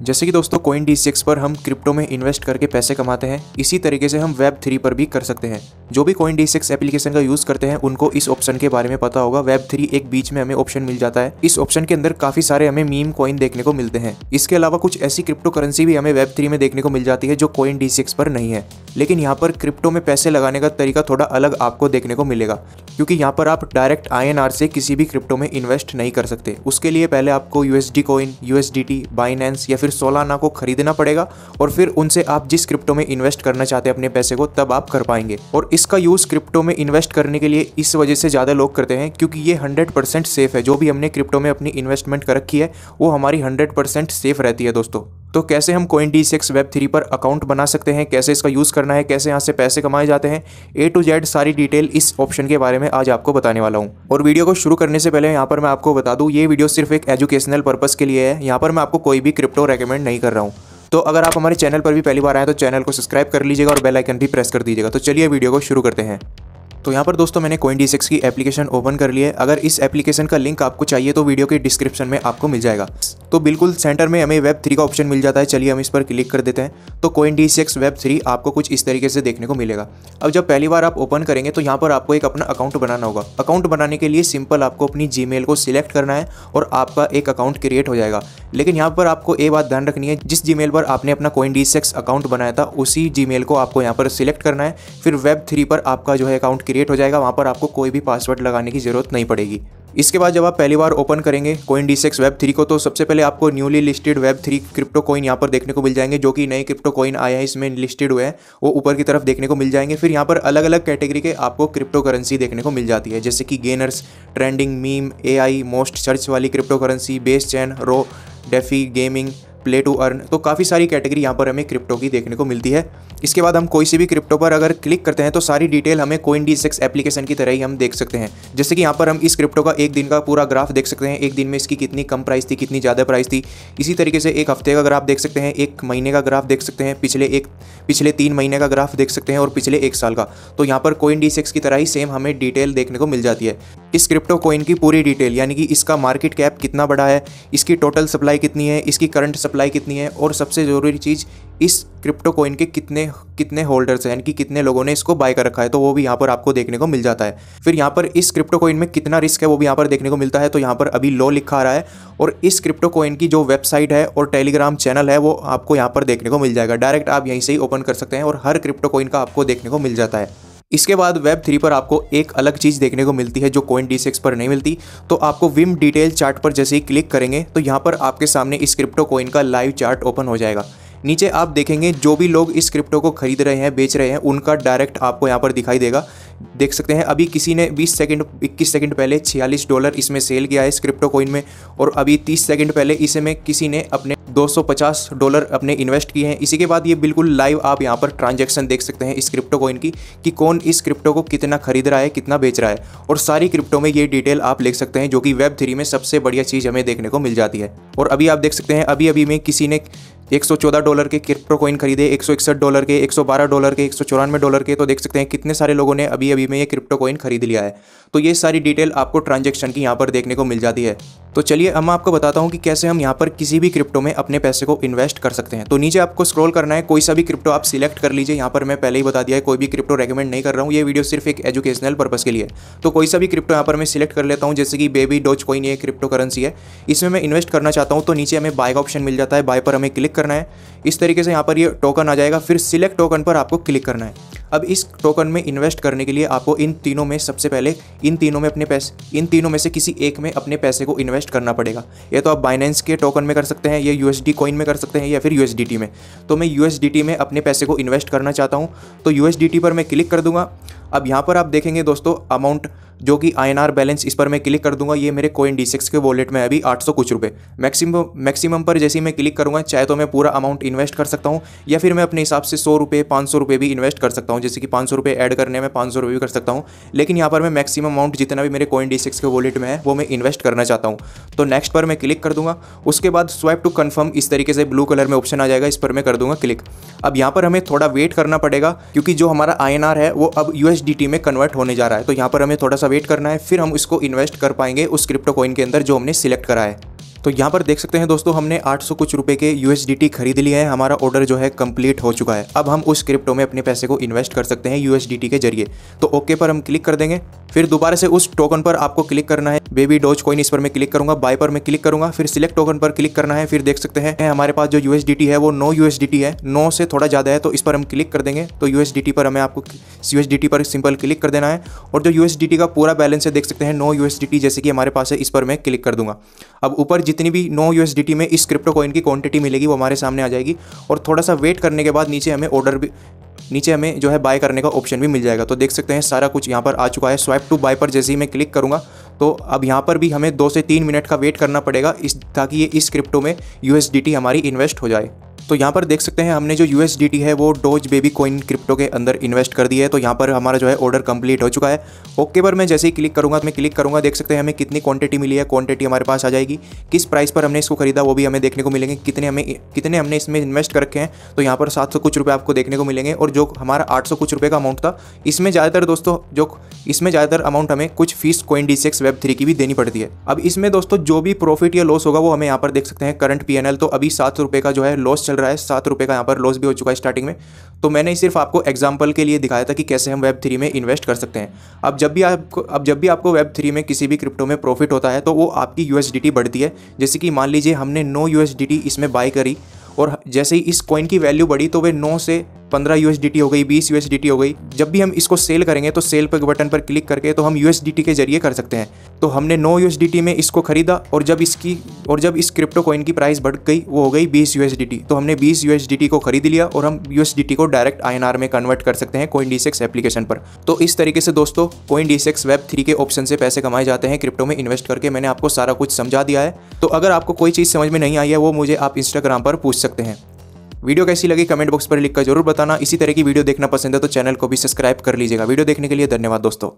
जैसे कि दोस्तों Coin-D6 पर हम क्रिप्टो में इन्वेस्ट करके पैसे कमाते हैं, इसी तरीके से हम Web3 पर भी कर सकते हैं। जो भी Coin-D6 एप्लीकेशन का यूज़ करते हैं उनको इस ऑप्शन के बारे में पता होगा। Web3 एक बीच में हमें ऑप्शन मिल जाता है। इस ऑप्शन के अंदर काफ़ी सारे हमें मीम कॉइन देखने को मिलते हैं। इसके अलावा कुछ ऐसी क्रिप्टो करेंसी भी हमें Web3 में देखने को मिल जाती है जो Coin-D6 पर नहीं है। लेकिन यहाँ पर क्रिप्टो में पैसे लगाने का तरीका थोड़ा अलग आपको देखने को मिलेगा, क्योंकि यहाँ पर आप डायरेक्ट INR से किसी भी क्रिप्टो में इन्वेस्ट नहीं कर सकते। उसके लिए पहले आपको USD कॉइन, USDT, बाइनेंस या फिर सोलाना को खरीदना पड़ेगा और फिर उनसे आप जिस क्रिप्टो में इन्वेस्ट करना चाहते हैं अपने पैसे को, तब आप कर पाएंगे। और इसका यूज़ क्रिप्टो में इन्वेस्ट करने के लिए इस वजह से ज़्यादा लोग करते हैं क्योंकि ये 100% सेफ है। जो भी हमने क्रिप्टो में अपनी इन्वेस्टमेंट कर रखी है वो हमारी 100% सेफ रहती है दोस्तों। तो कैसे हम Coin-D6 Web3 पर अकाउंट बना सकते हैं, कैसे इसका यूज़ करना है, कैसे यहाँ से पैसे कमाए जाते हैं, A to Z सारी डिटेल इस ऑप्शन के बारे में आज आपको बताने वाला हूँ। और वीडियो को शुरू करने से पहले यहाँ पर मैं आपको बता दूँ, ये वीडियो सिर्फ एक एजुकेशनल पर्पज़ के लिए है। यहाँ पर मैं आपको कोई भी क्रिप्टो रेकमेंड नहीं कर रहा हूँ। तो अगर आप हमारे चैनल पर भी पहली बार आए तो चैनल को सब्सक्राइब कर लीजिएगा और बेल आइकन भी प्रेस कर दीजिएगा। तो चलिए वीडियो को शुरू करते हैं। तो यहाँ पर दोस्तों मैंने Coin-D6 की एप्लीकेशन ओपन कर ली है। अगर इस एप्लीकेशन का लिंक आपको चाहिए तो वीडियो के डिस्क्रिप्शन में आपको मिल जाएगा। तो बिल्कुल सेंटर में हमें Web3 का ऑप्शन मिल जाता है। चलिए हम इस पर क्लिक कर देते हैं। तो Coin-D6 Web3 आपको कुछ इस तरीके से देखने को मिलेगा। अब जब पहली बार आप ओपन करेंगे तो यहाँ पर आपको एक अपना अकाउंट बनाना होगा। अकाउंट बनाने के लिए सिंपल आपको अपनी Gmail को सिलेक्ट करना है और आपका एक अकाउंट क्रिएट हो जाएगा। लेकिन यहाँ पर आपको एक बात ध्यान रखनी है, जिस Gmail पर आपने अपना Coin-D6 अकाउंट बनाया था उसी Gmail को आपको यहाँ पर सिलेक्ट करना है। फिर Web3 पर आपका जो है अकाउंट क्रिएट हो जाएगा। वहाँ पर आपको कोई भी पासवर्ड लगाने की ज़रूरत नहीं पड़ेगी। इसके बाद जब आप पहली बार ओपन करेंगे Coin-D6 Web3 को, तो सबसे पहले आपको newly listed Web3 crypto coin यहाँ पर देखने को मिल जाएंगे। जो कि नए क्रिप्टो कॉइन आए हैं, इसमें लिस्टेड हुए हैं, वो ऊपर की तरफ देखने को मिल जाएंगे। फिर यहाँ पर अलग अलग कैटेगरी के आपको क्रिप्टो करेंसी देखने को मिल जाती है, जैसे कि gainers, trending, meme, AI, most search वाली क्रिप्टो करेंसी, बेस चैन, रो, DeFi, gaming, play to earn. तो काफ़ी सारी कैटेगरी यहाँ पर हमें क्रिप्टो की देखने को मिलती है। इसके बाद हम कोई सी भी क्रिप्टो पर अगर क्लिक करते हैं तो सारी डिटेल हमें Coin-D6 एप्लीकेशन की तरह ही हम देख सकते हैं। जैसे कि यहाँ पर हम इस क्रिप्टो का एक दिन का पूरा ग्राफ देख सकते हैं। एक दिन में इसकी कितनी कम प्राइस थी, कितनी ज़्यादा प्राइस थी। इसी तरीके से एक हफ्ते का ग्राफ देख सकते हैं, एक महीने का ग्राफ देख सकते हैं, पिछले 3 महीने का ग्राफ देख सकते हैं और पिछले 1 साल का। तो यहाँ पर Coin-D6 की तरह ही सेम हमें डिटेल देखने को मिल जाती है। इस क्रिप्टो कॉइन की पूरी डिटेल, यानी कि इसका मार्केट कैप कितना बड़ा है, इसकी टोटल सप्लाई कितनी है, इसकी करंट सप्लाई कितनी है, और सबसे ज़रूरी चीज़ इस क्रिप्टो कॉइन के कितने होल्डर्स हैं, यानी कि कितने लोगों ने इसको बाय कर रखा है, तो वो भी यहाँ पर आपको देखने को मिल जाता है। फिर यहाँ पर इस क्रिप्टो कॉइन में कितना रिस्क है वो भी यहाँ पर देखने को मिलता है। तो यहाँ पर अभी लो लिखा आ रहा है। और इस क्रिप्टो कॉइन की जो वेबसाइट है और टेलीग्राम चैनल है वो आपको यहाँ पर देखने को मिल जाएगा। डायरेक्ट आप यहीं से ही ओपन कर सकते हैं और हर क्रिप्टो कॉइन का आपको देखने को मिल जाता है। इसके बाद Web3 पर आपको एक अलग चीज़ देखने को मिलती है जो Coin-D6 पर नहीं मिलती। तो आपको विम डिटेल चार्ट पर जैसे ही क्लिक करेंगे तो यहाँ पर आपके सामने इस क्रिप्टो कॉइन का लाइव चार्ट ओपन हो जाएगा। नीचे आप देखेंगे जो भी लोग इस क्रिप्टो को खरीद रहे हैं, बेच रहे हैं, उनका डायरेक्ट आपको यहाँ पर दिखाई देगा। देख सकते हैं अभी किसी ने 21 सेकंड पहले $46 इसमें सेल किया है इस क्रिप्टो कॉइन में, और अभी 30 सेकंड पहले इसमें किसी ने अपने $250 अपने इन्वेस्ट किए हैं। इसी के बाद ये बिल्कुल लाइव आप यहाँ पर ट्रांजैक्शन देख सकते हैं इस क्रिप्टो कॉइन की, कि कौन इस क्रिप्टो को कितना खरीद रहा है, कितना बेच रहा है, और सारी क्रिप्टो में ये डिटेल आप लिख सकते हैं, जो कि Web3 में सबसे बढ़िया चीज़ हमें देखने को मिल जाती है। और अभी आप देख सकते हैं अभी में किसी ने $114 के क्रिप्टो कॉइन खरीदे, $161 के, $112 के, $194 के। तो देख सकते हैं कितने सारे लोगों ने अभी में ये क्रिप्टो कॉइन खरीद लिया है। तो ये सारी डिटेल आपको ट्रांजैक्शन की यहाँ पर देखने को मिल जाती है। तो चलिए अब मैं आपको बताता हूँ कि कैसे हम यहाँ पर किसी भी क्रिप्टो में अपने पैसे को इन्वेस्ट कर सकते हैं। तो नीचे आपको स्क्रॉल करना है, कोई सा भी क्रिप्टो आप सिलेक्ट कर लीजिए। यहाँ पर मैं पहले ही बता दिया है, कोई भी क्रिप्टो रेकमेंड नहीं कर रहा हूँ, ये वीडियो सिर्फ एक एजुकेशनल पर्पज़ के लिए। तो कोई सा भी क्रिप्टो यहाँ पर मैं सिलेक्ट कर लेता हूँ, जैसे कि बेबी डॉज कॉइन, ये क्रिप्टो करेंसी है, इसमें मैं इन्वेस्ट करना चाहता हूँ। तो नीचे हमें बाय का ऑप्शन मिल जाता है, बाय पर हमें क्लिक करना है। इस तरीके से यहाँ पर ये टोकन आ जाएगा, फिर सिलेक्ट टोकन पर आपको क्लिक करना है। अब इस टोकन में इन्वेस्ट करने के लिए आपको इन तीनों में सबसे पहले इन तीनों में से किसी एक में अपने पैसे को इन्वेस्ट करना पड़ेगा। या तो आप बाइनेंस के टोकन में कर सकते हैं, या USD कॉइन में कर सकते हैं, या फिर USDT में। तो मैं USDT में अपने पैसे को इन्वेस्ट करना चाहता हूँ, तो USDT पर मैं क्लिक कर दूंगा। अब यहाँ पर आप देखेंगे दोस्तों अमाउंट जो कि INR बैलेंस, इस पर मैं क्लिक कर दूंगा। ये मेरे Coin-D6 के वॉलेट में अभी 800 कुछ रुपये। मैक्सिमम पर जैसे ही मैं क्लिक करूँगा, चाहे तो मैं पूरा अमाउंट इन्वेस्ट कर सकता हूँ, या फिर मैं अपने हिसाब से 100 रुपये, 500 रुपये भी इन्वेस्ट कर सकता हूँ। जैसे कि 500 रुपये ऐड करने में 500 रुपये भी कर सकता हूँ। लेकिन यहाँ पर मैं मैक्सिमम अमाउंट जितना भी मेरे Coin-D6 के वॉलेट में है वो मैं इन्वेस्ट करना चाहता हूँ। तो नेक्स्ट पर मैं क्लिक कर दूंगा। उसके बाद स्वाइप टू कन्फर्म, इस तरीके से ब्लू कलर में ऑप्शन आ जाएगा, इस पर मैं कर दूंगा क्लिक। अब यहाँ पर हमें थोड़ा वेट करना पड़ेगा, क्योंकि जो हमारा INR है वो अब USDT में कन्वर्ट होने जा रहा है। तो यहाँ पर हमें थोड़ा सा वेट करना है, फिर हम इसको इन्वेस्ट कर पाएंगे उस क्रिप्टो कॉइन के अंदर जो हमने सिलेक्ट करा है। तो यहाँ पर देख सकते हैं दोस्तों, हमने 800 कुछ रुपए के USDT खरीद लिया है। हमारा ऑर्डर जो है कंप्लीट हो चुका है। अब हम उस क्रिप्टो में अपने पैसे को इन्वेस्ट कर सकते हैं USDT के जरिए। तो ओके पर हम क्लिक कर देंगे। फिर दोबारा से उस टोकन पर आपको क्लिक करना है, बेबी डॉज कॉइन, इस पर मैं क्लिक करूंगा। बाय पर मैं क्लिक करूंगा, फिर सिलेक्ट टोकन पर क्लिक करना है। फिर देख सकते हैं हमारे पास जो USDT है वो 9 USDT है, 9 से थोड़ा ज़्यादा है, तो इस पर हम क्लिक कर देंगे। तो USDT पर हमें आपको USDT पर सिंपल क्लिक कर देना है और जो USDT का पूरा बैलेंस है देख सकते हैं 9 USDT जैसे कि हमारे पास है, इस पर मैं क्लिक कर दूंगा। अब ऊपर जितनी भी 9 USDT में इस क्रिप्टो कॉइन की क्वांटिटी मिलेगी वो हमारे सामने आ जाएगी और थोड़ा सा वेट करने के बाद नीचे हमें जो है बाय करने का ऑप्शन भी मिल जाएगा। तो देख सकते हैं सारा कुछ यहाँ पर आ चुका है। स्वाइप टू बाय पर जैसे ही मैं क्लिक करूँगा तो अब यहाँ पर भी हमें 2 से 3 मिनट का वेट करना पड़ेगा ताकि ये इस क्रिप्टो में USDT हमारी इन्वेस्ट हो जाए। तो यहाँ पर देख सकते हैं हमने जो USDT है वो डोज बेबी कॉइन क्रिप्टो के अंदर इन्वेस्ट कर दिया है। तो यहाँ पर हमारा जो है ऑर्डर कंप्लीट हो चुका है। ओके पर मैं जैसे ही क्लिक करूँगा देख सकते हैं हमें कितनी क्वांटिटी मिली है, क्वांटिटी हमारे पास आ जाएगी। किस प्राइस पर हमने इसको खरीदा वो भी हमें देखने को मिलेंगे, कितने हमने इसमें इन्वेस्ट कर रखे हैं। तो यहाँ पर 700 कुछ रुपये आपको देखने को मिलेंगे और जो हमारा 800 कुछ रुपये का अमाउंट था, इसमें ज़्यादातर अमाउंट हमें कुछ फीस CoinDCX Web3 की भी देनी पड़ती है। अब इसमें दोस्तों जो भी प्रॉफिट या लॉस होगा वो हमें यहाँ पर देख सकते हैं करंट PNL। तो अभी 7 रुपये का जो है लॉस चल रहा है, 7 रुपये का यहाँ पर लॉस भी हो चुका है स्टार्टिंग में। तो मैंने सिर्फ आपको एग्जांपल के लिए दिखाया था कि कैसे हम Web3 में इन्वेस्ट कर सकते हैं। अब जब भी आपको Web3 में किसी भी क्रिप्टो में प्रॉफिट होता है तो वो आपकी USDT बढ़ती है। जैसे कि मान लीजिए हमने 9 USDT इसमें बाय करी और जैसे ही इस कॉइन की वैल्यू बढ़ी तो वे 9 से 15 USDT हो गई, 20 USDT हो गई। जब भी हम इसको सेल करेंगे तो सेल पर बटन पर क्लिक करके तो हम USDT के जरिए कर सकते हैं। तो हमने 9 USDT में इसको खरीदा और जब इस क्रिप्टो कॉइन की प्राइस बढ़ गई वो हो गई 20 USDT। तो हमने 20 USDT को खरीद लिया और हम USDT को डायरेक्ट INR में कन्वर्ट कर सकते हैं CoinDCX एप्लीकेशन पर। तो इस तरीके से दोस्तों CoinDCX Web3 के ऑप्शन से पैसे कमाए जाते हैं क्रिप्टो में इन्वेस्ट करके। मैंने आपको सारा कुछ समझा दिया है। तो अगर आपको कोई चीज़ समझ में नहीं आई है वो मुझे आप इंस्टाग्राम पर पूछ सकते हैं। वीडियो कैसी लगी कमेंट बॉक्स पर लिखकर जरूर बताना। इसी तरह की वीडियो देखना पसंद है तो चैनल को भी सब्सक्राइब कर लीजिएगा। वीडियो देखने के लिए धन्यवाद दोस्तों।